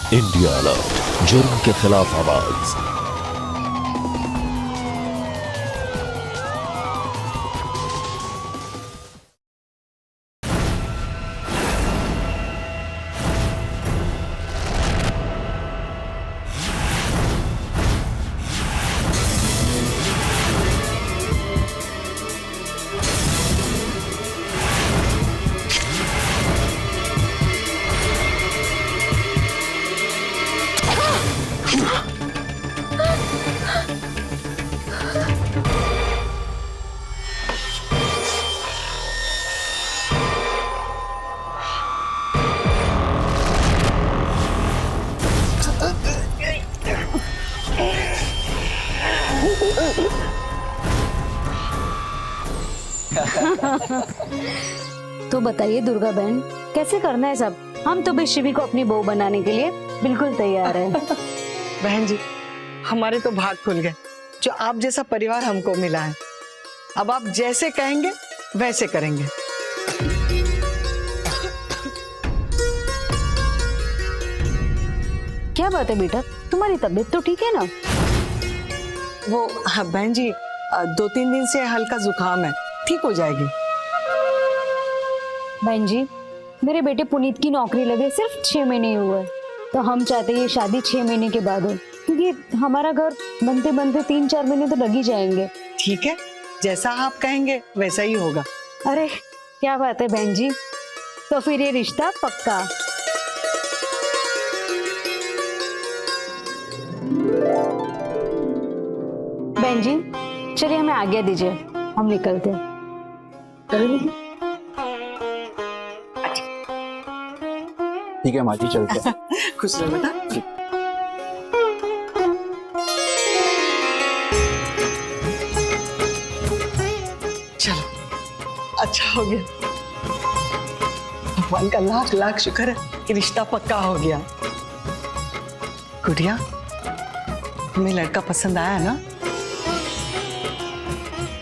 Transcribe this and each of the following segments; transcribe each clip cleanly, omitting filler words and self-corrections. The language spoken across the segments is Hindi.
इंडिया अलर्ट, जुर्म के खिलाफ आवाज। तो बताइए दुर्गा बहन, कैसे करना है सब? हम तो भी शिवी को अपनी बहू बनाने के लिए बिल्कुल तैयार हैं। बहन जी, हमारे तो भाग खुल गए जो आप जैसा परिवार हमको मिला है। अब आप जैसे कहेंगे वैसे करेंगे। क्या बात है बेटा, तुम्हारी तबीयत तो ठीक है ना? वो हाँ बहन जी, 2-3 दिन से हल्का जुकाम है, ठीक हो जाएगी। बहन जी, मेरे बेटे पुनीत की नौकरी लगे सिर्फ 6 महीने ही हुए, तो हम चाहते हैं ये शादी 6 महीने के बाद हो, क्योंकि हमारा घर बनते बनते 3-4 महीने तो लग ही जाएंगे। ठीक है, जैसा आप कहेंगे वैसा ही होगा। अरे क्या बात है बहन जी, तो फिर ये रिश्ता पक्का। बहन जी चलिए, हमें आज्ञा दीजिए, हम निकलते हैं। ठीक है माँ जी, चलते हैं। खुश रहो बेटा। चलो, अच्छा हो गया, भगवान का लाख लाख शुक्र है कि रिश्ता पक्का हो गया। गुड़िया, तुम्हें लड़का पसंद आया ना?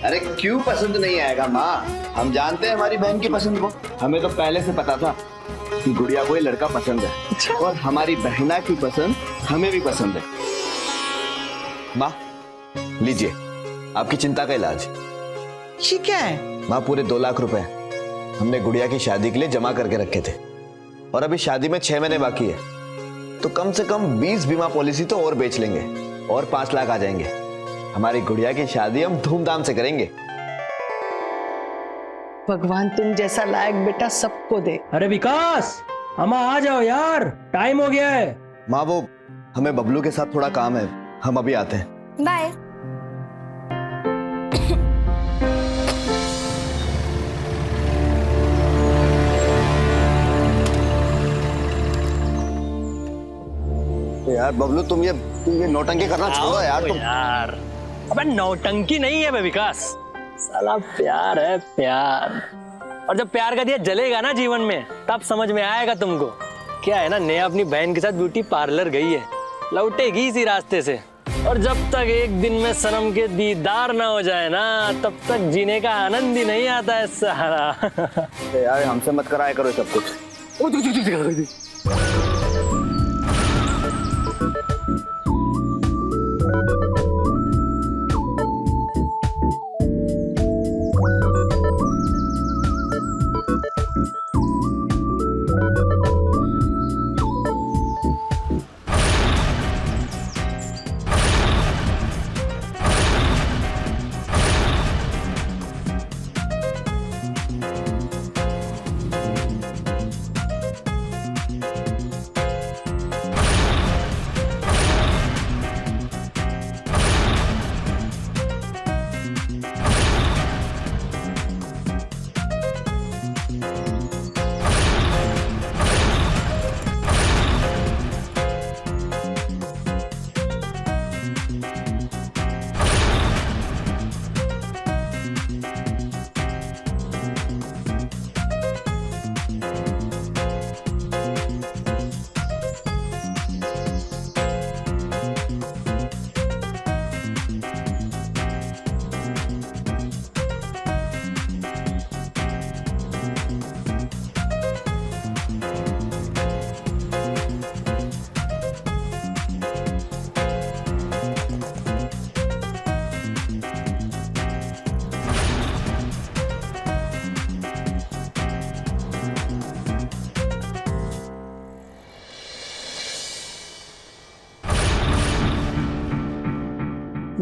अरे क्यों पसंद नहीं आएगा माँ, हम जानते हैं हमारी बहन की पसंद को। हमें तो पहले से पता था कि गुड़िया को ये लड़का पसंद है, और हमारी बहना की पसंद हमें भी पसंद है। माँ लीजिए आपकी चिंता का इलाज। ये क्या है? माँ पूरे 2 लाख रुपए हमने गुड़िया की शादी के लिए जमा करके रखे थे, और अभी शादी में 6 महीने बाकी है, तो कम से कम 20 बीमा पॉलिसी तो और बेच लेंगे और 5 लाख आ जाएंगे। हमारी गुड़िया की शादी हम धूमधाम से करेंगे। भगवान तुम जैसा लायक बेटा सबको दे। अरे विकास, अम्मा आ जाओ यार, टाइम हो गया है। माँ वो हमें बबलू के साथ थोड़ा काम है, हम अभी आते हैं। बाय। यार बबलू तुम ये नौटंकी करना छोड़ो यार तुम। यार अबे नौटंकी नहीं है बे विकास, साला प्यार है प्यार। और जब प्यार का दिया जलेगा ना जीवन में, तब समझ में आएगा तुमको। क्या है ना, नेहा अपनी बहन के साथ ब्यूटी पार्लर गई है, लौटेगी इसी रास्ते से। और जब तक एक दिन में सनम के दीदार ना हो जाए ना, तब तक जीने का आनंद ही नहीं आता है सारा। यार हमसे मत कराया करो सब कुछ।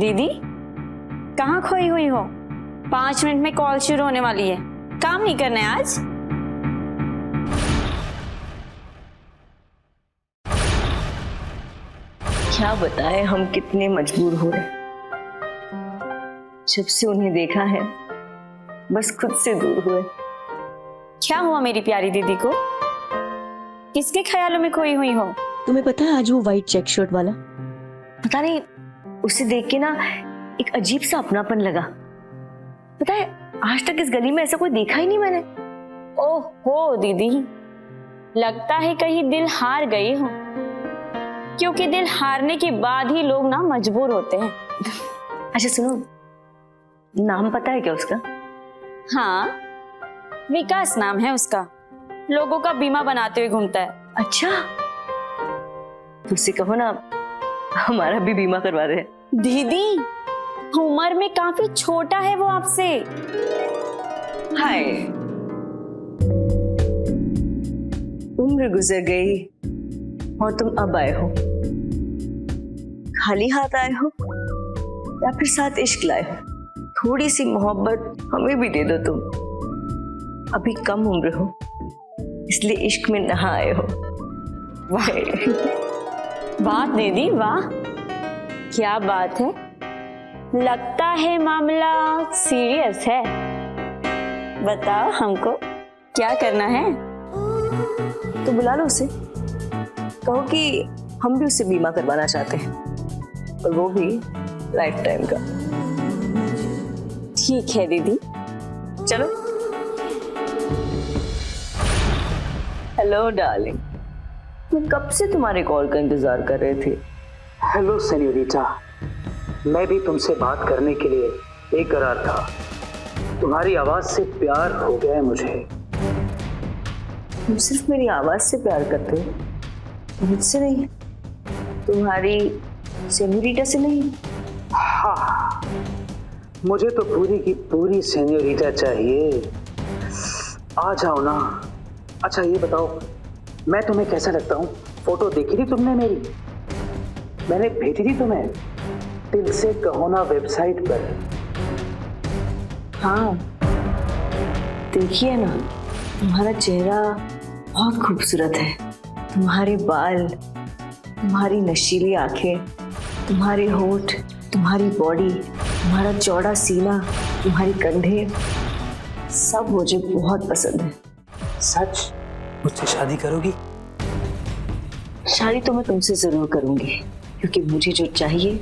दीदी कहाँ खोई हुई हो? 5 मिनट में कॉल शुरू होने वाली है, काम नहीं करना है आज? क्या बताएं हम कितने मजबूर हो रहे। जब से उन्हें देखा है बस खुद से दूर हुए। क्या हुआ मेरी प्यारी दीदी को? किसके ख्यालों में खोई हुई हो? तुम्हें पता है आज वो वाइट चेक शर्ट वाला, पता नहीं उसे देख के ना एक अजीब सा अपनापन लगा। पता है आज तक इस गली में ऐसा कोई देखा ही नहीं मैंने। ओहो दीदी, लगता है कहीं दिल हार गई हो, क्योंकि दिल हारने के बाद ही लोग ना मजबूर होते हैं। अच्छा सुनो, नाम पता है क्या उसका? हाँ, विकास नाम है उसका, लोगों का बीमा बनाते हुए घूमता है। अच्छा, तो उससे कहो ना हमारा भी बीमा करवा दे। दीदी उम्र में काफी छोटा है वो आपसे। हाय, उम्र गुजर गई और तुम अब आए हो। खाली हाथ आए हो या फिर साथ इश्क लाए हो? थोड़ी सी मोहब्बत हमें भी दे दो तुम। अभी कम उम्र हो इसलिए इश्क में नहा आए हो। वाह वाह दीदी वाह, क्या बात है, लगता है मामला सीरियस है। बताओ हमको क्या करना है? तो बुला लो उसे, कहो कि हम भी उससे बीमा करवाना चाहते हैं, और वो भी लाइफ टाइम का। ठीक है दीदी, चलो। हेलो डार्लिंग, मैं कब से तुम्हारे कॉल का इंतजार कर रहे थे। हेलो सेन्योरिटा, मैं भी तुमसे बात करने के लिए बेकरार था। तुम्हारी आवाज से प्यार हो गया है मुझे। तुम सिर्फ मेरी आवाज से प्यार करते हो, मुझसे नहीं? तुम्हारी सेन्योरिटा से नहीं? हाँ, मुझे तो पूरी की पूरी सेन्योरिटा चाहिए। आ जाओ ना। अच्छा ये बताओ, मैं तुम्हें कैसा लगता हूँ? फोटो देखी थी तुमने मेरी? मैंने भेजी थी तुम्हें, दिल से कहो ना वेबसाइट पर। हाँ देखिए ना, तुम्हारा चेहरा बहुत खूबसूरत है। तुम्हारे बाल, तुम्हारी नशीली आंखें, तुम्हारे होंठ, तुम्हारी बॉडी, तुम्हारा चौड़ा सीना, तुम्हारी कंधे, सब मुझे बहुत पसंद है। सच? मुझसे शादी करोगी? शादी तो मैं तुमसे जरूर करूंगी, क्योंकि मुझे जो चाहिए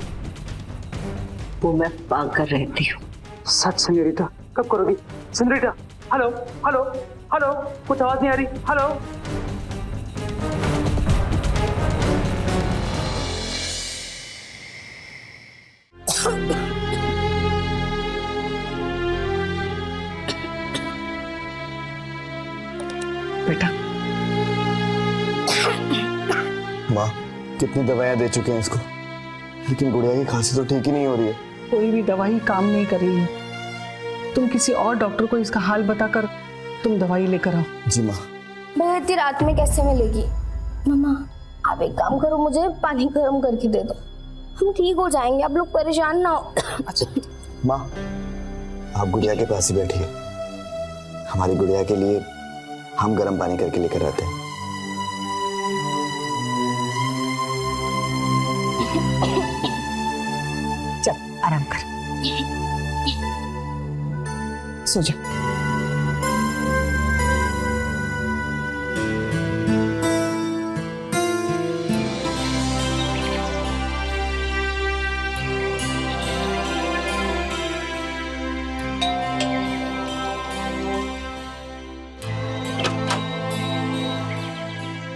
वो मैं पाकर रहती हूँ। सच सेन्योरिटा? कब करोगी सेन्योरिटा? हेलो हेलो हेलो, कुछ आवाज नहीं आ रही। हेलो। बेटा, माँ कितनी दवाइयाँ दे चुके हैं इसको, लेकिन गुड़िया की खांसी तो ठीक ही नहीं हो रही है। कोई भी दवाई काम नहीं कर रही है। तुम किसी और डॉक्टर को इसका हाल बताकर तुम दवाई लेकर आओ। जी माँ। मैं इतनी रात में कैसे मिलेगी? मम्मा आप एक काम करो, मुझे पानी गर्म करके दे दो, हम ठीक हो जाएंगे, आप लोग परेशान ना हो। अच्छा माँ आप गुड़िया के पास ही बैठिए, हमारी गुड़िया के लिए हम गर्म पानी करके लेकर आते हैं। चल आराम कर, सो जा।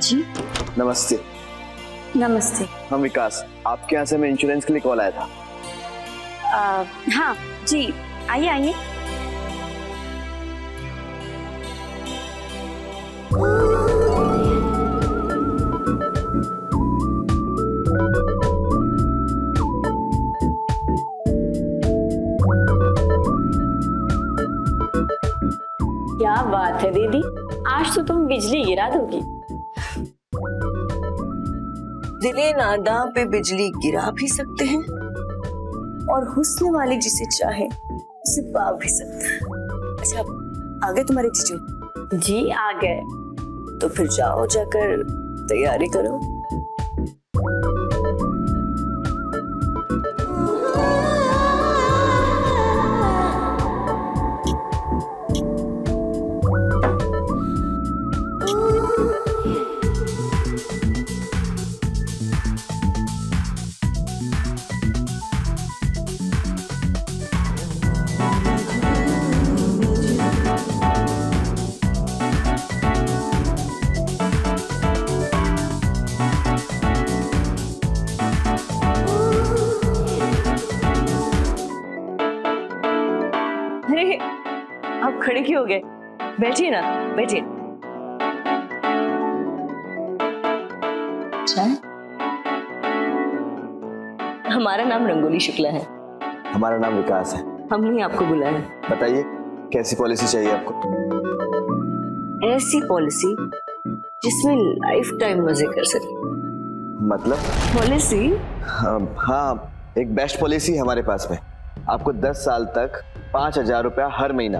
जी नमस्ते। नमस्ते। हम विकास, आपके यहाँ से मैं इंश्योरेंस के लिए कॉल आया था। हाँ जी, आइए आइए। क्या बात है दीदी, आज तो तुम बिजली गिरा दोगी। दिले नादा पे बिजली गिरा भी सकते हैं और हुस्न वाली जिसे चाहे उसे पा भी सकता है। अच्छा आ गए तुम्हारे जीजू? जी आ गए। तो फिर जाओ, जाकर तैयारी करो। अरे आप खड़े क्यों हो गए? बैठिए ना, बैठिए। चाय? हमारा नाम रंगोली शुक्ला है। हमारा नाम विकास है। हमने ही आपको बुलाया। बताइए कैसी पॉलिसी चाहिए आपको? ऐसी पॉलिसी जिसमें लाइफ टाइम मजे कर सके। मतलब? पॉलिसी? हाँ, एक बेस्ट पॉलिसी है हमारे पास में। आपको 10 साल तक 5,000 रुपया हर महीना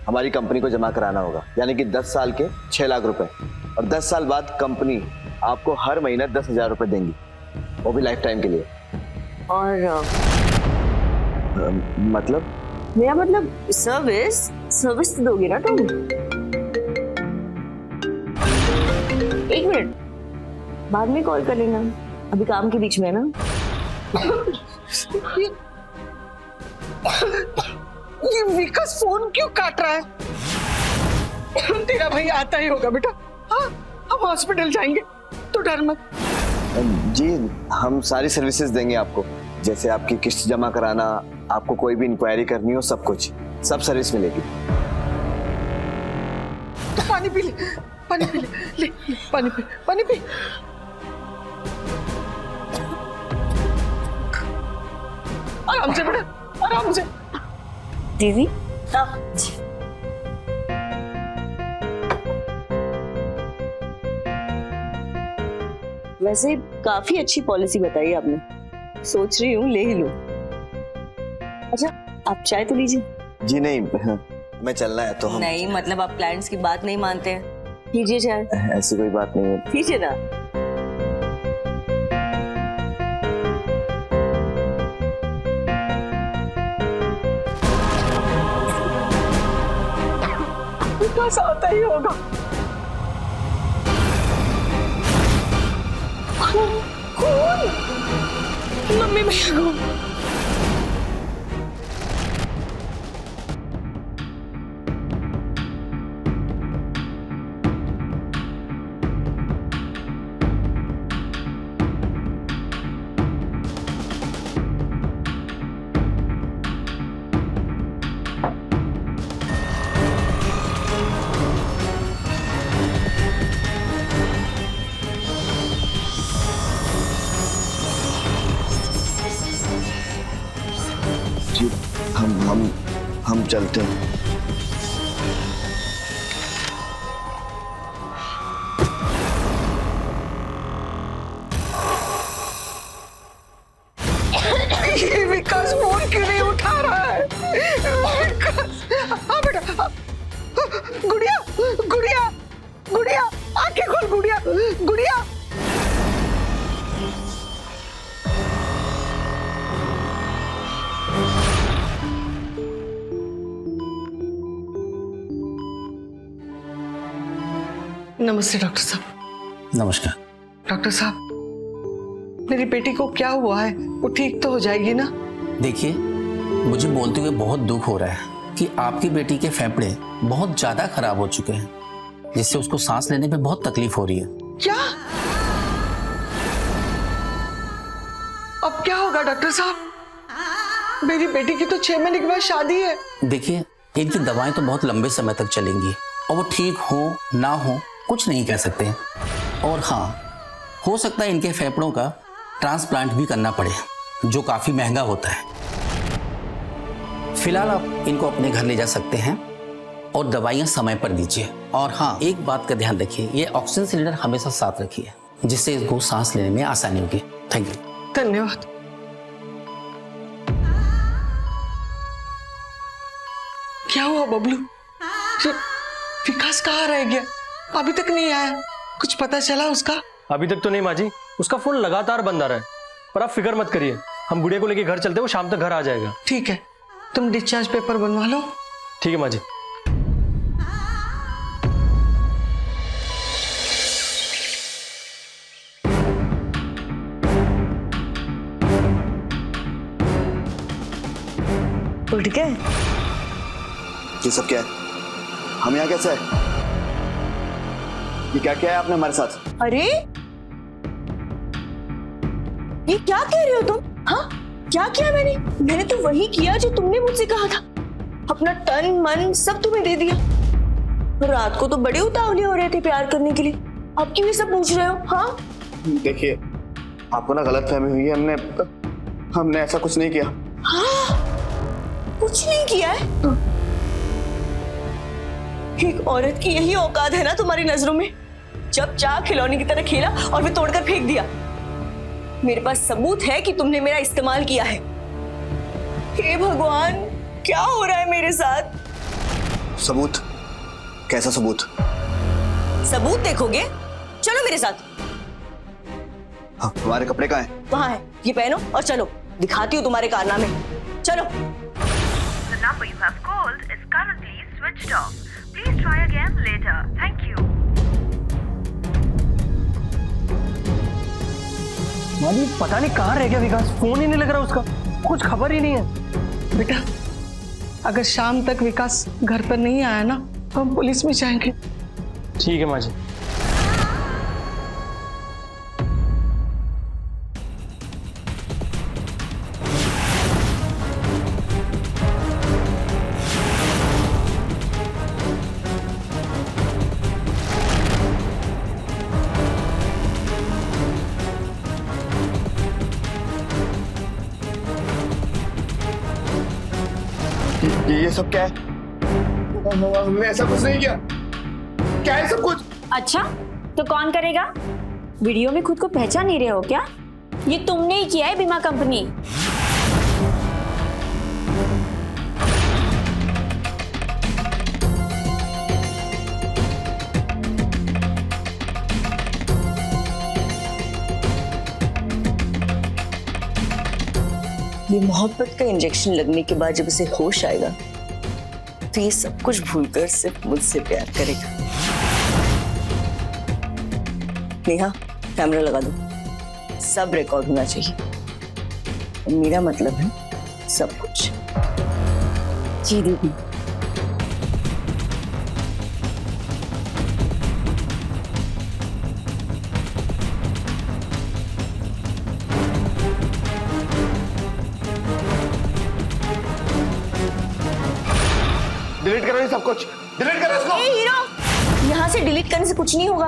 हमारी कंपनी को जमा कराना होगा, यानी कि 10 साल के 6 लाख रुपए। और 10 साल बाद कंपनी आपको हर महीना 10,000 रुपए देंगी, वो भी लाइफ टाइम के लिए। और मतलब? मेरा मतलब सर्विस तो दोगे ना तुम? एक मिनट, बाद में कॉल कर लेना, अभी काम के बीच में है ना। ये विकास फोन क्यों काट रहा है? तेरा भाई आता ही होगा बेटा। हाँ, हम हॉस्पिटल जाएंगे, तो डर मत। जी, हम सारी सर्विसेज देंगे आपको, जैसे आपकी किस्त जमा कराना, आपको कोई भी इंक्वायरी करनी हो, सब कुछ, सब सर्विस मिलेगी। तो पानी पी ले, पानी पी ले, ले पानी पी, पानी पी। आराम से बेटा, आराम से। दीदी वैसे काफी अच्छी पॉलिसी बताई आपने, सोच रही हूँ ले ही लूं। अच्छा आप चाय तो लीजिए। जी नहीं, मैं चलना है तो हम। नहीं मतलब आप क्लाइंट्स की बात नहीं मानते हैं। लीजिए चाय। ऐसी कोई बात नहीं है। लीजिए ना। विकास आता ही होगा। कौन? मम्मी भैया को। जी, हम चलते हैं। ये विकास फोन क्यों नहीं उठा रहा है? विकास, हाँ बेटा, हाँ। गुड़िया, गुड़िया, गुड़िया, आंखें खोल गुड़िया, गुड़िया। नमस्ते डॉक्टर साहब। नमस्कार। डॉक्टर साहब, मेरी बेटी को क्या हुआ है? वो ठीक तो हो जाएगी ना? देखिए, मुझे बोलते हुए बहुत दुख हो रहा है कि आपकी बेटी के फेफड़े बहुत ज्यादा खराब हो चुके हैं, जिससे उसको सांस लेने में बहुत तकलीफ हो रही है। क्या? अब क्या होगा डॉक्टर साहब? मेरी बेटी की तो 6 महीने के बाद शादी है। देखिए, इनकी दवाएं तो बहुत लंबे समय तक चलेंगी और वो ठीक हो ना हो कुछ नहीं कह सकते। और हाँ, हो सकता है इनके फेफड़ों का ट्रांसप्लांट भी करना पड़े, जो काफी महंगा होता है। फिलहाल आप इनको अपने घर ले जा सकते हैं और दवाइयां समय पर दीजिए। और हाँ, एक बात का ध्यान रखिए, ये ऑक्सीजन सिलेंडर हमेशा साथ रखिए, जिससे इसको सांस लेने में आसानी होगी। Thank you. धन्यवाद। क्या हुआ बबलू? ये विकास कहाँ रह गया? अभी तक नहीं आया, कुछ पता चला उसका? अभी तक तो नहीं माँ जी, उसका फोन लगातार बंद आ रहा है। पर आप फिक्र मत करिए, हम गुड़िया को लेके घर चलते हैं, वो शाम तक घर आ जाएगा। ठीक है, तुम डिस्चार्ज पेपर बनवा लो। ठीक है माँ जी। उठ गए? ये सब क्या है? हम यहाँ कैसे है? ये क्या क्या है आपने हमारे साथ? अरे ये क्या कह रहे हो तुम? हाँ, क्या किया मैंने? मैंने तो वही किया जो तुमने मुझसे कहा था। अपना तन मन सब तुम्हें दे दिया। रात को तो बड़े उतावले हो रहे थे प्यार करने के लिए, अब क्यों ये सब पूछ रहे हो? हाँ देखिए, आपको ना गलतफहमी हुई है। हमने ऐसा कुछ नहीं किया। हाँ, कुछ नहीं किया है? एक औरत की यही औकात है ना तुम्हारी नजरों में? जब चाह खिलौने की तरह खेला और फिर तोड़कर फेंक दिया। मेरे पास सबूत है कि तुमने मेरा इस्तेमाल किया है। हे भगवान, क्या हो रहा है मेरे साथ? सबूत? कैसा सबूत? सबूत देखोगे? चलो मेरे साथ। हाँ, हमारे कपड़े कहाँ हैं? वहां है, ये पहनो और चलो, दिखाती हूँ तुम्हारे कारनामे। चलो। The number you have called is currently switched off. Please try again later. Thank you. माँ जी, पता नहीं कहाँ रह गया विकास, फोन ही नहीं लग रहा उसका, कुछ खबर ही नहीं है। बेटा, अगर शाम तक विकास घर पर नहीं आया ना, तो हम पुलिस में जाएंगे। ठीक है माँ जी। ये सब क्या है? हमने ऐसा कुछ नहीं किया। क्या है सब कुछ? अच्छा, तो कौन करेगा? वीडियो में खुद को पहचान नहीं रहे हो क्या? ये तुमने ही किया है बीमा कंपनी। ये मोहब्बत का इंजेक्शन लगने के बाद जब इसे होश आएगा तो ये सब कुछ भूलकर सिर्फ मुझसे प्यार करेगा। नेहा, कैमरा लगा दो, सब रिकॉर्ड होना चाहिए। मेरा मतलब है सब कुछ। जी दीदी। डिलीट करो ये सब कुछ, डिलीट करो इसको। हीरो, यहाँ से डिलीट करने से कुछ नहीं होगा।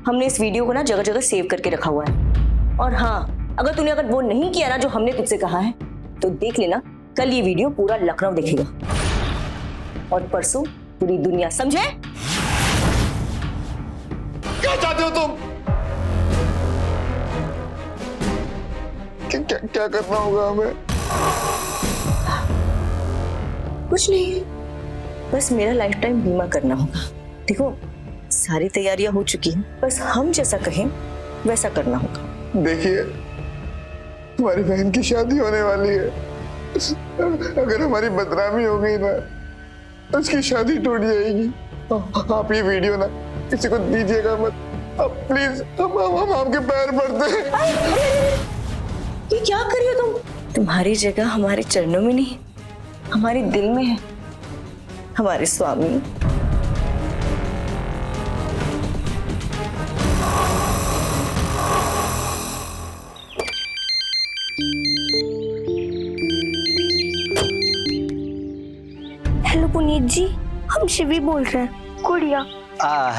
हमने इस वीडियो को ना जगह जगह सेव करके रखा हुआ है। और हाँ, अगर वो नहीं किया ना जो हमने तुझसे कहा है, तो देख लेना, कल ये वीडियो पूरा लखनऊ देखेगा और परसों पूरी दुनिया। समझे? क्या चाहते हो तुम? क्या करना होगा हमें? कुछ नहीं, बस मेरा लाइफ टाइम बीमा करना होगा। देखो, सारी तैयारियां हो चुकी हैं, बस हम जैसा कहें वैसा करना होगा। देखिए, हमारी बहन की शादी होने वाली है। अगर हमारी बदनामी हो गई ना, उसकी शादी टूट जाएगी। आप ये वीडियो ना किसी को दीजिएगा मत। अब प्लीज, हम आपके पैर पड़ते हैं। ये क्या कर रही हो तुम? तुम्हारी जगह हमारे चरणों में नहीं, हमारे दिल में है, हमारे स्वामी। हेलो पुनीत जी, हम शिवी बोल रहे हैं। गुड़िया।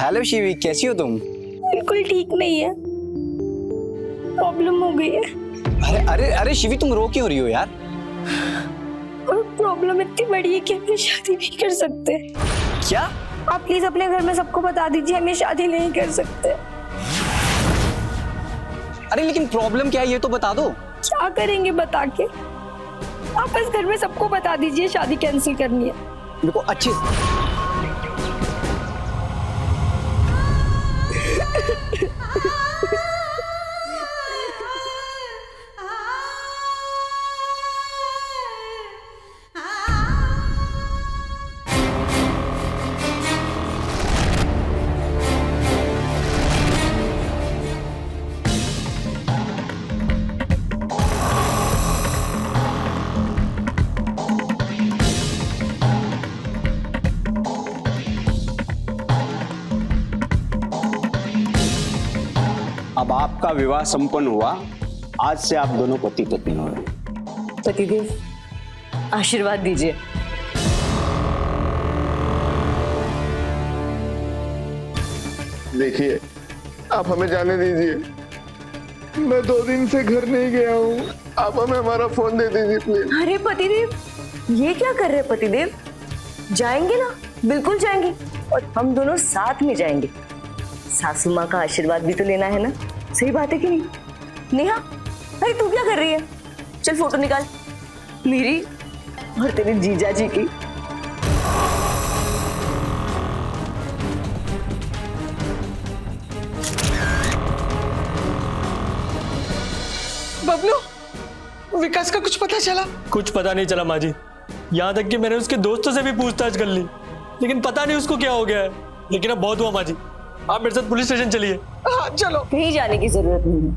हेलो शिवी, कैसी हो तुम? बिल्कुल ठीक नहीं है, प्रॉब्लम हो गई है। अरे अरे अरे शिवी, तुम रो क्यों रही हो यार? और प्रॉब्लम इतनी बड़ी है कि हम ये शादी नहीं कर सकते। क्या? आप प्लीज अपने घर में सबको बता दीजिए, हम ये शादी नहीं कर सकते। अरे लेकिन प्रॉब्लम क्या है, ये तो बता दो। क्या करेंगे बता के? आप बस घर में सबको बता दीजिए शादी कैंसिल करनी है। मेरे को अच्छे अब आपका विवाह संपन्न हुआ। आज से आप दोनों पति पत्नी हो रहे हैं। पतिदेव, आशीर्वाद दीजिए। देखिए, आप हमें जाने दीजिए। मैं 2 दिन से घर नहीं गया हूँ। आप हमें हमारा फोन दे दीजिए प्लीज। अरे पतिदेव, ये क्या कर रहे हैं पतिदेव? जाएंगे ना, बिल्कुल जाएंगे, और हम दोनों साथ में जाएंगे। सासू माँ का आशीर्वाद भी तो लेना है ना, सही बात है कि नहीं? नेहा, अरे तू क्या कर रही है? चल फोटो निकाल मेरी और तेरे जीजा जी की। बबलू, विकास का कुछ पता चला? कुछ पता नहीं चला माँ जी। यहाँ तक कि मैंने उसके दोस्तों से भी पूछताछ कर ली, लेकिन पता नहीं उसको क्या हो गया है। लेकिन अब बहुत हुआ माँ जी, आप मेरे साथ पुलिस स्टेशन चलिए। हाँ चलो। कहीं जाने की जरूरत नहीं है।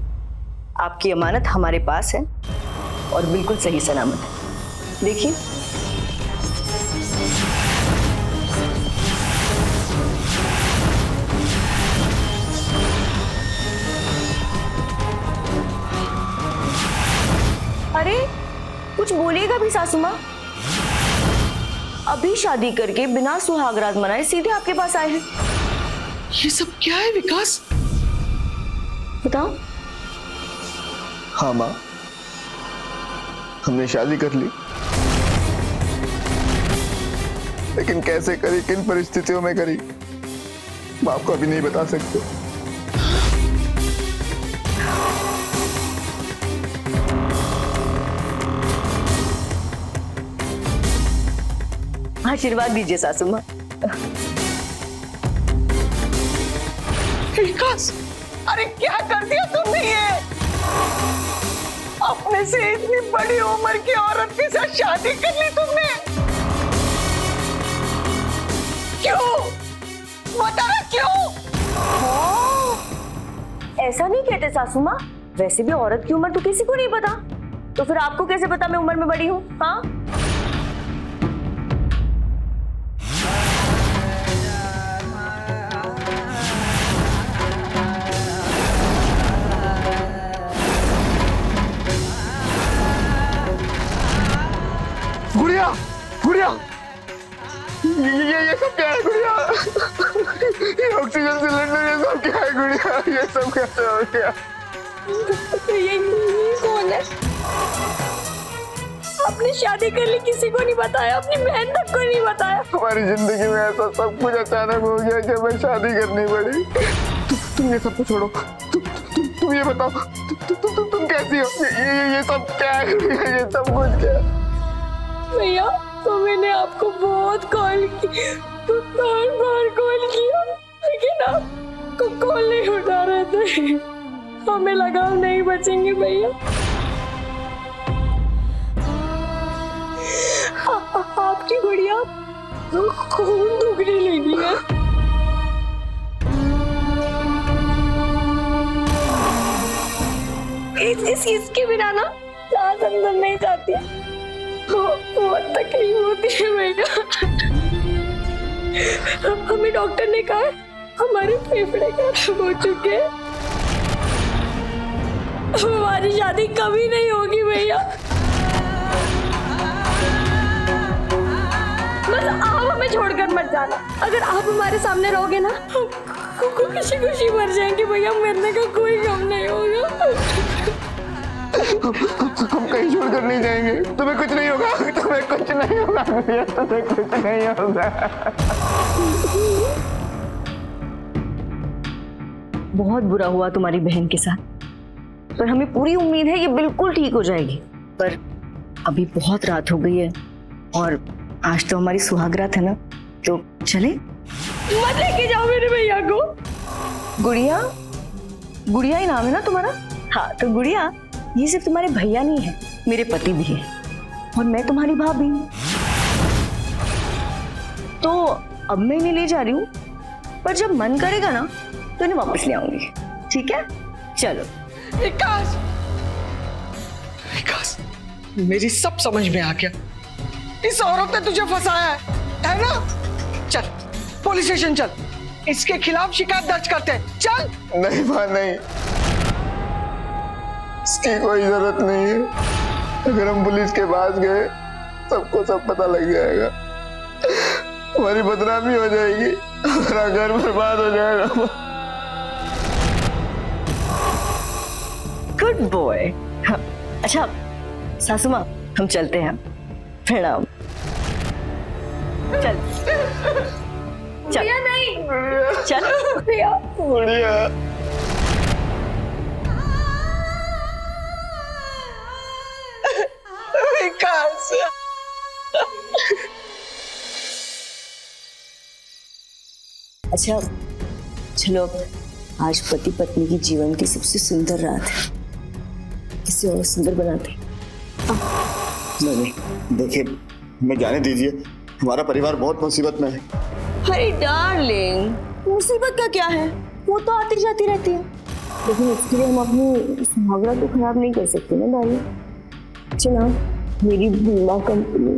आपकी अमानत हमारे पास है और बिल्कुल सही सलामत है। देखिए, अरे कुछ बोलिएगा भी सासू माँ? अभी शादी करके बिना सुहागरात मनाए सीधे आपके पास आए हैं। ये सब क्या है विकास? बताओ। हाँ माँ, हमने शादी कर ली, लेकिन कैसे करी, किन परिस्थितियों में करी, मैं आपको अभी नहीं बता सकते। आशीर्वाद दीजिए सासू माँ। विकास, अरे क्या कर दिया तुमने ये? अपने से इतनी बड़ी उम्र की औरत के साथ शादी कर ली तुमने? क्यों? बताना क्यों? ऐसा नहीं कहते सासू माँ। वैसे भी औरत की उम्र तो किसी को नहीं पता, तो फिर आपको कैसे पता मैं उम्र में बड़ी हूँ? हाँ, गुड़िया, गुड़िया, ये सब क्या है गुड़िया? ये ऑक्सीजन सिलेंडर, ये सब क्या है गुड़िया? ये सब कैसे हो गया? ये कौन है? आपने शादी कर ली, किसी को नहीं बताया, अपनी बहन तक को नहीं बताया। हमारी जिंदगी में ऐसा सब कुछ अचानक हो गया कि हमें शादी करनी पड़ी। तुम ये सब कुछ छोड़ो, तुम ये बताओ, तुम कैसी हो? ये सब क्या है? ये सब कुछ क्या है? भैया, तो मैंने आपको बहुत कॉल की, तो बार कॉल किया, लेकिन आप कॉल नहीं उठा रहे थे। हमें लगा हम नहीं बचेंगे भैया। आपकी गुड़िया खून दुगनी लगी है। इसके बिना ना सांस अंदर नहीं जाती, बहुत तकलीफ होती है भैया। हमें डॉक्टर ने कहा हमारे फेफड़े खराब हो चुके हैं, हमारी शादी कभी नहीं होगी भैया। बस आप हमें छोड़कर मत जाना। अगर आप हमारे सामने रहोगे ना, हम खुशी खुशी मर जाएंगे भैया। मरने का कोई गम नहीं होगा। हम कहीं छोड़कर नहीं जाएंगे। तुम्हें कुछ नहीं होगा, तुम्हें कुछ नहीं होगा, तुम्हें कुछ नहीं होगा। बहुत बुरा हुआ तुम्हारी बहन के साथ, पर हमें पूरी उम्मीद है ये बिल्कुल ठीक हो जाएगी। पर अभी बहुत रात हो गई है और आज तो हमारी सुहागरात है ना, तो चले? मत लेके जाओ मेरे भैया को। गुड़िया, गुड़िया ही नाम है ना तुम्हारा? हाँ, तो गुड़िया ये सिर्फ तुम्हारे भैया नहीं है, मेरे पति भी है और मैं तुम्हारी भाभी। तो अब मैं इन्हें ले जा रही हूँ, पर जब मन करेगा ना तो इन्हें वापस ले आऊंगी, ठीक है? चलो। विकास, विकास, मेरी सब समझ में आ गया। इस औरत ने तुझे फंसाया है ना? चल पुलिस स्टेशन चल, इसके खिलाफ शिकायत दर्ज करते हैं। चल। नहीं माँ नहीं, इसकी कोई जरूरत नहीं है। अगर हम पुलिस के पास गए सबको सब पता लग जाएगा, हमारी बदनामी हो जाएगी, हमारा घर बर्बाद हो जाएगा। Good boy. अच्छा सासू माँ, हम चलते हैं। प्रणाम। चल चल नहीं, चल बढ़िया। विकास, अच्छा चलो, आज पति पत्नी की जीवन की सबसे सुंदर रात है, इसे और सुंदर बनाते। नहीं, देखिए, हमें जाने दीजिए, हमारा परिवार बहुत मुसीबत में है। अरे डार्लिंग, मुसीबत का क्या है, वो तो आती जाती रहती है, लेकिन इसके लिए हम अपनी सुहागरात को खराब नहीं कर सकते ना डार्लिंग। चलो मेरी बीमा कंपनी।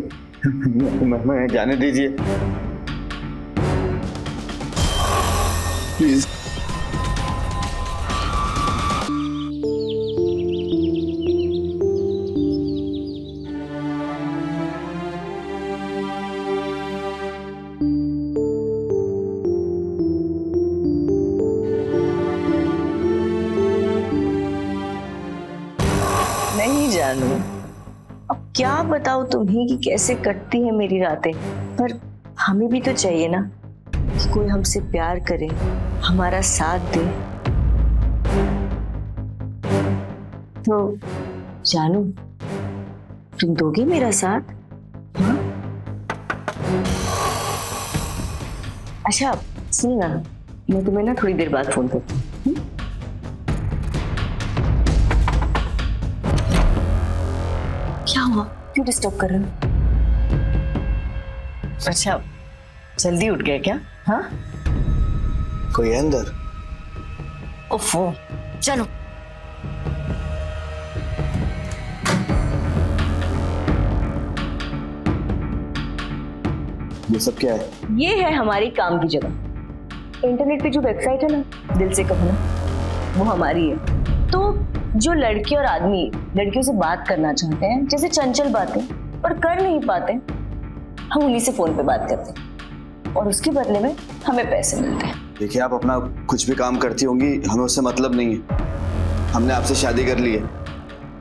मैं जाने दीजिए प्लीज। नहीं जानू, अब क्या बताओ तुम्हें कि कैसे कटती है मेरी रातें, पर हमें भी तो चाहिए ना कि कोई हमसे प्यार करे, हमारा साथ दे। तो जानू, तुम दोगे मेरा साथ? हाँ? अच्छा सुनो ना, मैं तुम्हें ना थोड़ी देर बाद फोन करती हूँ। क्या हुआ, क्यों डिस्टर्ब कर रहे हो? अच्छा जल्दी उठ गए क्या? हाँ, कोई है अंदर? ओफो, चलो। ये सब क्या है? ये है हमारी काम की जगह। इंटरनेट पे जो वेबसाइट है ना, दिल से कहो ना, वो हमारी है। तो जो लड़के और आदमी लड़कियों से बात करना चाहते हैं, जैसे चंचल बातें, और कर नहीं पाते, हम उन्हीं से फोन पे बात करते हैं और उसके बदले में हमें पैसे मिलते हैं। देखिए, आप अपना कुछ भी काम करती होंगी, हमें उससे मतलब नहीं है। हमने आपसे शादी कर ली है,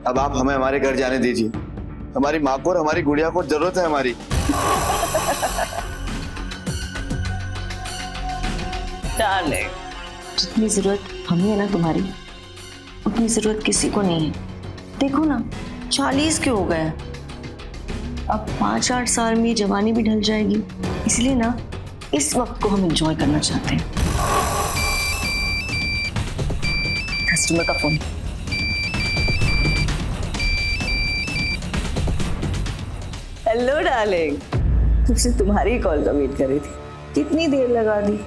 अब आप हमें हमारे घर जाने दीजिए। हमारी माँ को और हमारी गुड़िया को जरूरत है हमारी। डार्लिंग, जितनी जरूरत हमें है ना तुम्हारी, उतनी जरूरत किसी को नहीं है। देखो ना, 40 के हो गए, अब 5-8 साल में जवानी भी ढल जाएगी, इसलिए ना इस वक्त को हम एंजॉय करना चाहते हैं। कस्टमर का फोन। हेलो डार्लिंग, तुमसे तुम्हारी कॉल का वेट कर रही थी, कितनी देर लगा दी।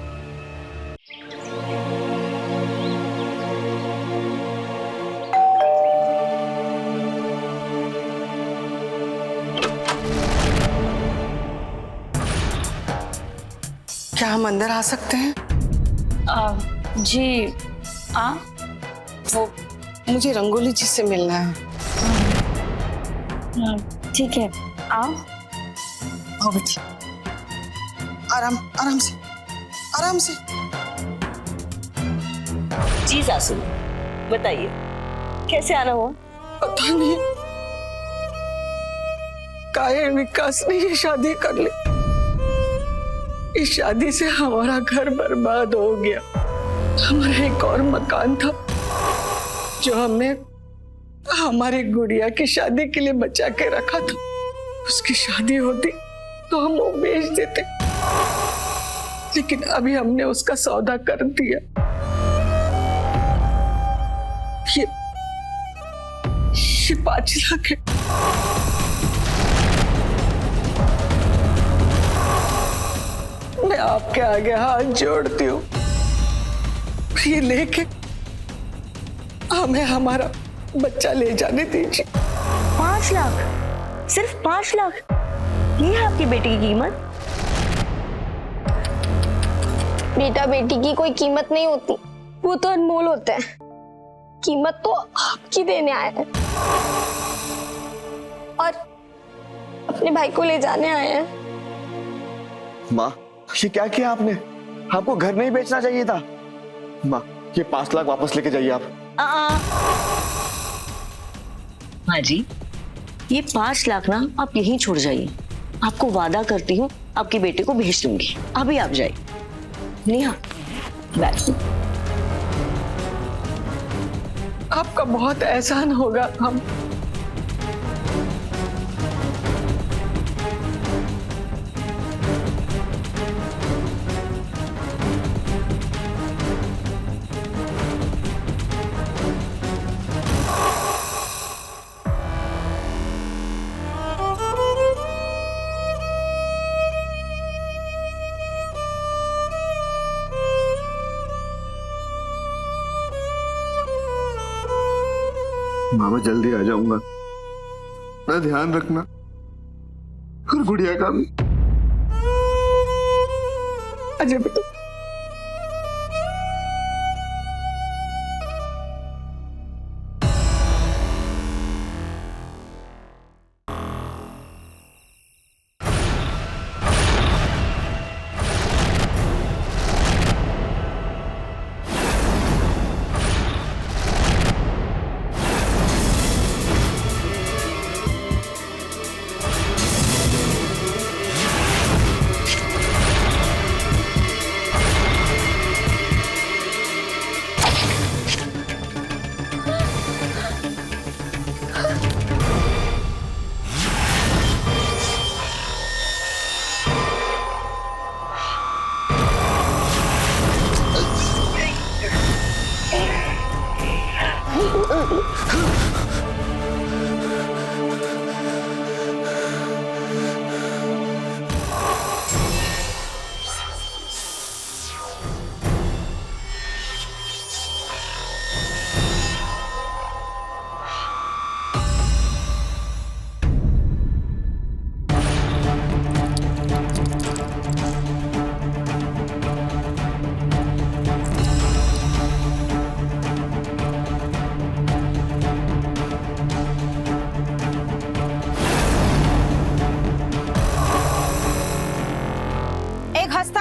क्या हम अंदर आ सकते हैं? जी वो मुझे रंगोली जी से मिलना है। ठीक है, आओ। आओ बेटी, आराम आराम से, आराम से। जी सासू, बताइए कैसे आना हुआ? पता नहीं काहे विकास ने ये शादी कर ली। इस शादी से हमारा घर बर्बाद हो गया। हमारा एक और मकान था जो हमने हमारी गुड़िया की शादी के लिए बचा के रखा था। उसकी शादी होती तो हम वो बेच देते, लेकिन अभी हमने उसका सौदा कर दिया। ये 5 लाख है। मैं आपके आगे हाथ जोड़ती हूँ, ये लेके हमें हमारा बच्चा ले जाने दीजिए। 5 लाख? सिर्फ 5 लाख? ये है आपकी बेटी की कीमत? बेटा बेटी की कोई कीमत नहीं होती, वो तो अनमोल होते हैं। कीमत तो आपकी देने आए हैं और अपने भाई को ले जाने आए हैं। माँ, ये क्या किया आपने? आपको घर नहीं बेचना चाहिए था। माँ, ये 5 लाख वापस लेके जाइए आप। हाँ जी, ये 5 लाख ना आप यहीं छोड़ जाइए। आपको वादा करती हूँ आपकी बेटे को भेज दूंगी। अभी आप जाइए। नेहा, बैठ। आपका बहुत एहसान होगा। हम मामा जल्दी आ जाऊंगा, मैं ध्यान रखना, और गुड़िया का भी। अजय बेटा,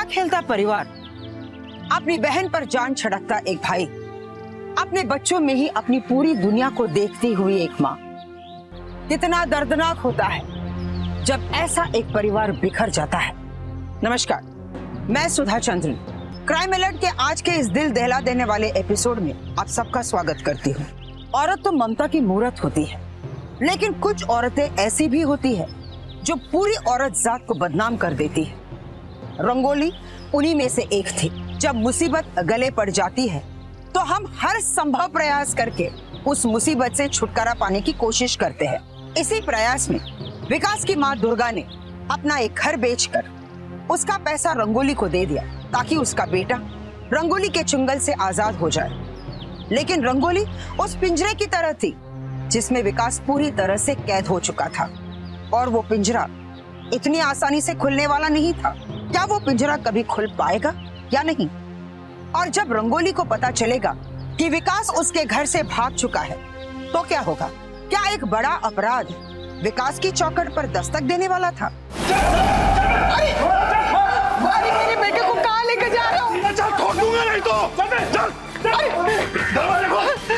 खेलता परिवार, अपनी बहन पर जान छिड़कता एक भाई, अपने बच्चों में ही अपनी पूरी दुनिया को देखती हुई एक माँ। कितना दर्दनाक होता है जब ऐसा एक परिवार बिखर जाता है। नमस्कार, मैं सुधा चंद्रन क्राइम अलर्ट के आज के इस दिल दहला देने वाले एपिसोड में आप सबका स्वागत करती हूँ। औरत तो ममता की मूरत होती है, लेकिन कुछ औरतें ऐसी भी होती है जो पूरी औरत जात को बदनाम कर देती है। रंगोली उन्हीं में से एक थी। जब मुसीबत गले पड़ जाती है तो हम हर संभव प्रयास करके उस मुसीबत से छुटकारा पाने की कोशिश करते हैं। इसी प्रयास में विकास की माँ दुर्गा ने अपना एक घर बेचकर उसका पैसा रंगोली को दे दिया ताकि उसका बेटा रंगोली के चुंगल से आजाद हो जाए। लेकिन रंगोली उस पिंजरे की तरह थी जिसमें विकास पूरी तरह से कैद हो चुका था, और वो पिंजरा इतनी आसानी से खुलने वाला नहीं था। क्या वो पिंजरा कभी खुल पाएगा या नहीं? और जब रंगोली को पता चलेगा कि विकास उसके घर से भाग चुका है तो क्या होगा? क्या एक बड़ा अपराध विकास की चौखट पर दस्तक देने वाला था? अरे मेरे बेटे को कहाँ लेकर जा रहा हूँ? छोड़ दूंगा नहीं तो।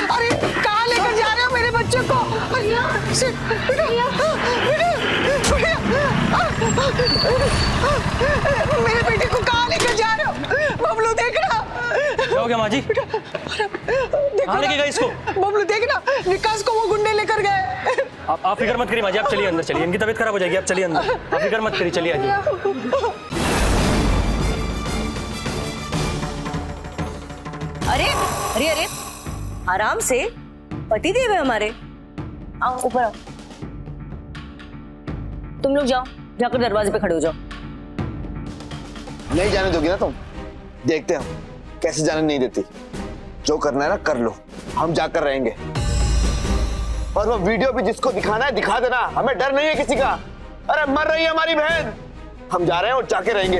अरे कहाँ लेकर जा रहे हो मेरे बच्चे को? मेरे बेटे को कहाँ लेकर जा रहे हो? बबलू देखना। क्या हो गया माँ जी? कहाँ लेके गए इसको? बबलू देखना, विकास को वो गुंडे लेकर गए। आप फिक्र मत करिए माँ जी, आप चलिए अंदर चलिए, इनकी तबीयत खराब हो जाएगी, आप चलिए अंदर, आप फिक्र मत करिए, चलिए आइए। अरे अरे अरे, आराम से, पति देव है हमारे। आओ ऊपर आओ। तुम लोग जाओ, जाकर दरवाजे पे खड़े हो जाओ। नहीं जाने दोगी ना तुम? देखते हैं कैसे जाने नहीं देती। जो करना है ना कर लो, हम जाकर रहेंगे। और वो वीडियो भी जिसको दिखाना है दिखा देना, हमें डर नहीं है किसी का। अरे मर रही है हमारी बहन, हम जा रहे हैं और जाके रहेंगे।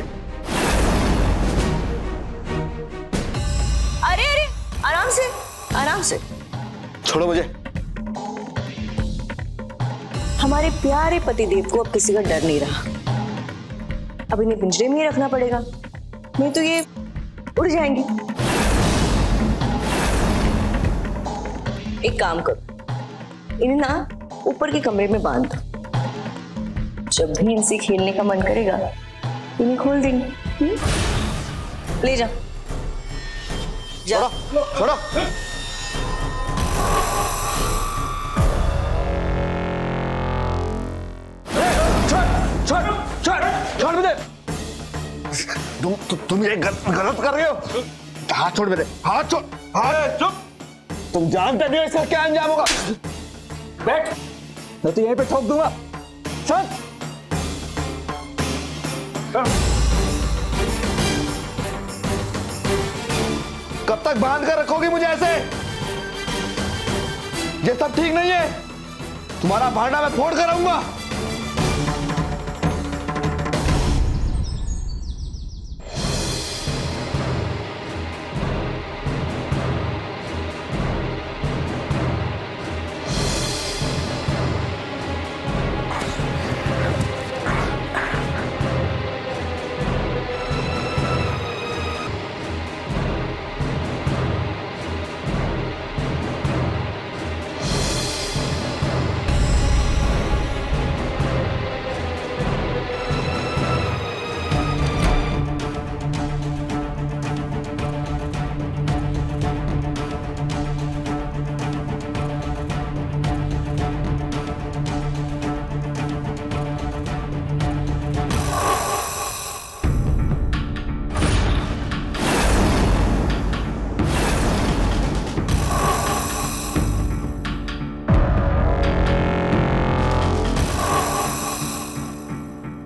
अरे अरे, आराम से आराम से। छोड़ो मुझे। हमारे प्यारे पतिदेव को अब किसी का डर नहीं रहा। अब इन्हें पिंजरे में ही रखना पड़ेगा, नहीं तो ये उड़ जाएंगी। एक काम करो, इन्हें ना ऊपर के कमरे में बांध दो। जब भी इनसे खेलने का मन करेगा इन्हें खोल देंगे। ले जाओ, जाओ। छोड़ो। छोड़ मुझे। तुम ये गलत कर रहे हो। हाथ छोड़ मेरे, हाथ छोड़। हाथ चुप। तुम जानते नहीं हो इसका क्या अंजाम होगा। बैठ, मैं तो यहीं पे ठोक दूंगा। चल। कब तक बांध कर रखोगी मुझे ऐसे? ये सब ठीक नहीं है। तुम्हारा भांडा मैं फोड़ कर आऊंगा।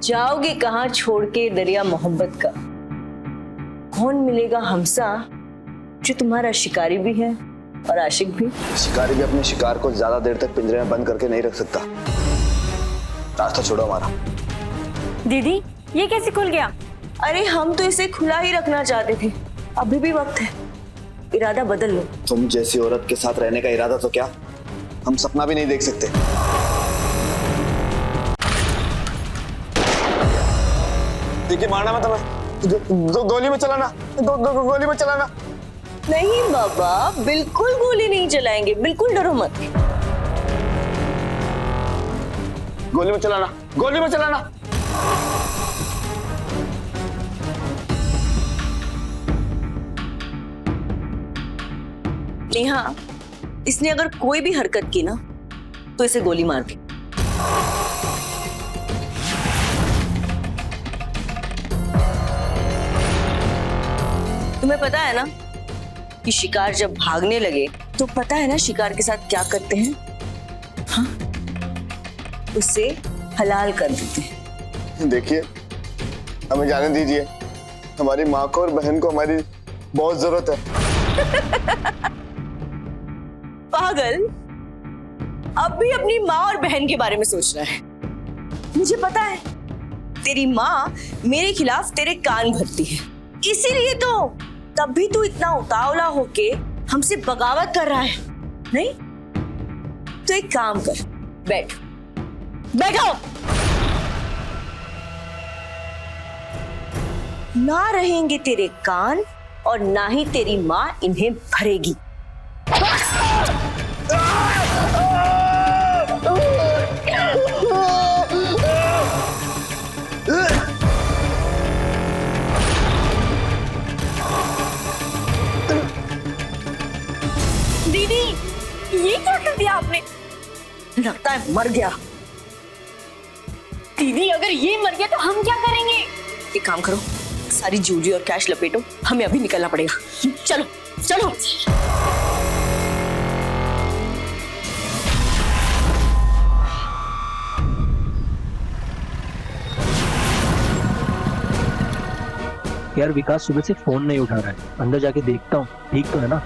जाओगे कहां छोड़ के दरिया मोहब्बत का? कौन मिलेगा हमसा जो तुम्हारा शिकारी भी है और आशिक भी? शिकारी भी अपने शिकार को ज्यादा देर तक पिंजरे में बंद करके नहीं रख सकता। रास्ता छोड़ो हमारा। दीदी ये कैसे खुल गया? अरे हम तो इसे खुला ही रखना चाहते थे, अभी भी वक्त है, इरादा बदल लो। तुम जैसी औरत के साथ रहने का इरादा तो क्या हम सपना भी नहीं देख सकते। देखिए मारना मत हमें। गोली में चलाना, गोली में चलाना। नहीं बाबा, बिल्कुल गोली नहीं चलाएंगे, बिल्कुल डरो मत। गोली में चलाना, गोली में चलाना। नेहा, इसने अगर कोई भी हरकत की ना तो इसे गोली मार दे। तुम्हें पता है ना कि शिकार जब भागने लगे तो पता है ना शिकार के साथ क्या करते हैं? हाँ, उसे हलाल कर देते हैं। देखिए हमें जाने दीजिए, हमारी माँ को और बहन को हमारी बहुत जरूरत है। पागल, अब भी अपनी माँ और बहन के बारे में सोच रहा है। मुझे पता है तेरी माँ मेरे खिलाफ तेरे कान भरती है, इसीलिए तो तब भी तू इतना उतावला होके हमसे बगावत कर रहा है। नहीं तो एक काम कर, बैठ, बैठो। ना रहेंगे तेरे कान और ना ही तेरी माँ इन्हें भरेगी। दीदी ये क्या कर दिया आपने? लगता है मर गया। दीदी अगर ये मर गया तो हम क्या करेंगे? एक काम करो, सारी ज्वेलरी और कैश लपेटो, हमें अभी निकलना पड़ेगा। चलो चलो। यार विकास सुबह से फोन नहीं उठा रहा है, अंदर जाके देखता हूँ, ठीक तो है ना?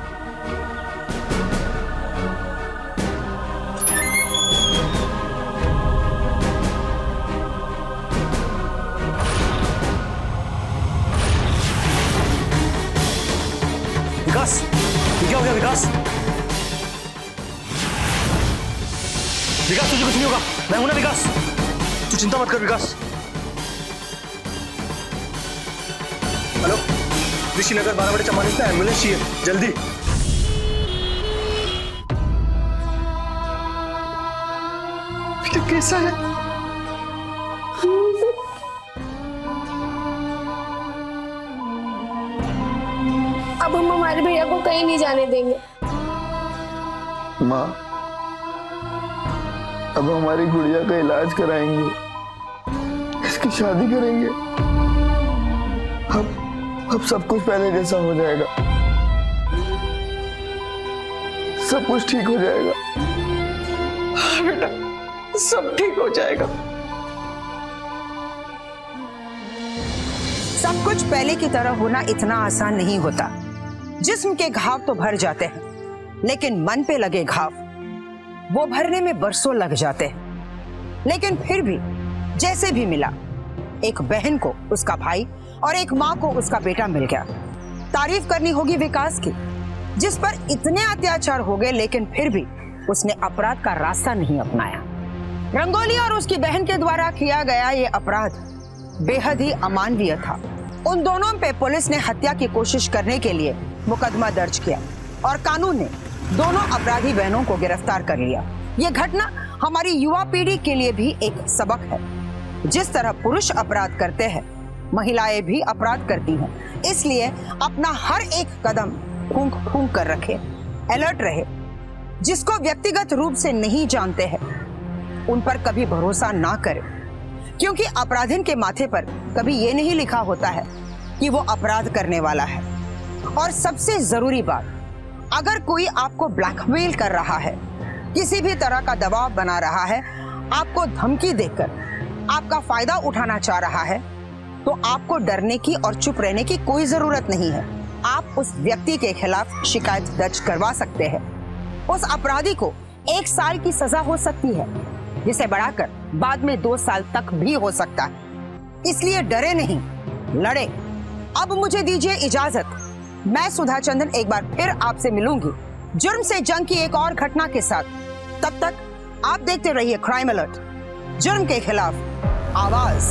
विकास, ये क्या हो गया विकास? विकास तुझे कुछ नहीं होगा, मैं हूं ना विकास, तू चिंता मत कर विकास। हेलो, ऋषिनगर 12/44 में एम्बुलेंस चाहिए, जल्दी। बेटा कैसा है? अब हम हमारे भैया को कहीं नहीं जाने देंगे। माँ, अब हमारी गुड़िया का इलाज कराएंगे, इसकी शादी करेंगे, अब सब कुछ पहले जैसा हो जाएगा, सब कुछ ठीक हो जाएगा। हाँ बेटा, सब ठीक हो जाएगा। सब कुछ पहले की तरह होना इतना आसान नहीं होता। जिस्म के घाव तो भर जाते हैं, लेकिन मन पे लगे घाव वो भरने में बरसों लग जाते हैं। लेकिन फिर भी जैसे भी मिला, एक बहन को उसका भाई और एक माँ को उसका बेटा मिल गया। तारीफ करनी होगी विकास की, जिस पर इतने अत्याचार हो गए लेकिन फिर भी उसने अपराध का रास्ता नहीं अपनाया। रंगोली और उसकी बहन के द्वारा किया गया ये अपराध बेहद ही अमानवीय था। उन दोनों पे पुलिस ने हत्या की कोशिश करने के लिए मुकदमा दर्ज किया और कानून ने दोनों अपराधी बहनों को गिरफ्तार कर लिया। ये घटना हमारी युवा पीढ़ी के लिए भी एक सबक है। जिस तरह पुरुष अपराध करते हैं, महिलाएं भी अपराध करती हैं। इसलिए अपना हर एक कदम फूंक फूंक कर रखे, अलर्ट रहे। जिसको व्यक्तिगत रूप से नहीं जानते हैं, उन पर कभी भरोसा ना करें, क्योंकि अपराधी के माथे पर कभी ये नहीं लिखा होता है कि वो अपराध करने वाला है। और सबसे जरूरी बात, अगर कोई आपको ब्लैकमेल कर रहा है, किसी भी तरह का दबाव बना रहा है, आपको धमकी देकर आपका फायदा उठाना चाह रहा है, तो आपको डरने की और चुप रहने की कोई जरूरत नहीं है। आप उस व्यक्ति के खिलाफ शिकायत दर्ज करवा सकते हैं। उस अपराधी को 1 साल की सजा हो सकती है, जिसे बढ़ाकर बाद में 2 साल तक भी हो सकता है। इसलिए डरे नहीं, लड़े। अब मुझे दीजिए इजाजत। मैं सुधा चंदन एक बार फिर आपसे मिलूंगी जुर्म से जंग की एक और घटना के साथ। तब तक आप देखते रहिए क्राइम अलर्ट, जुर्म के खिलाफ आवाज।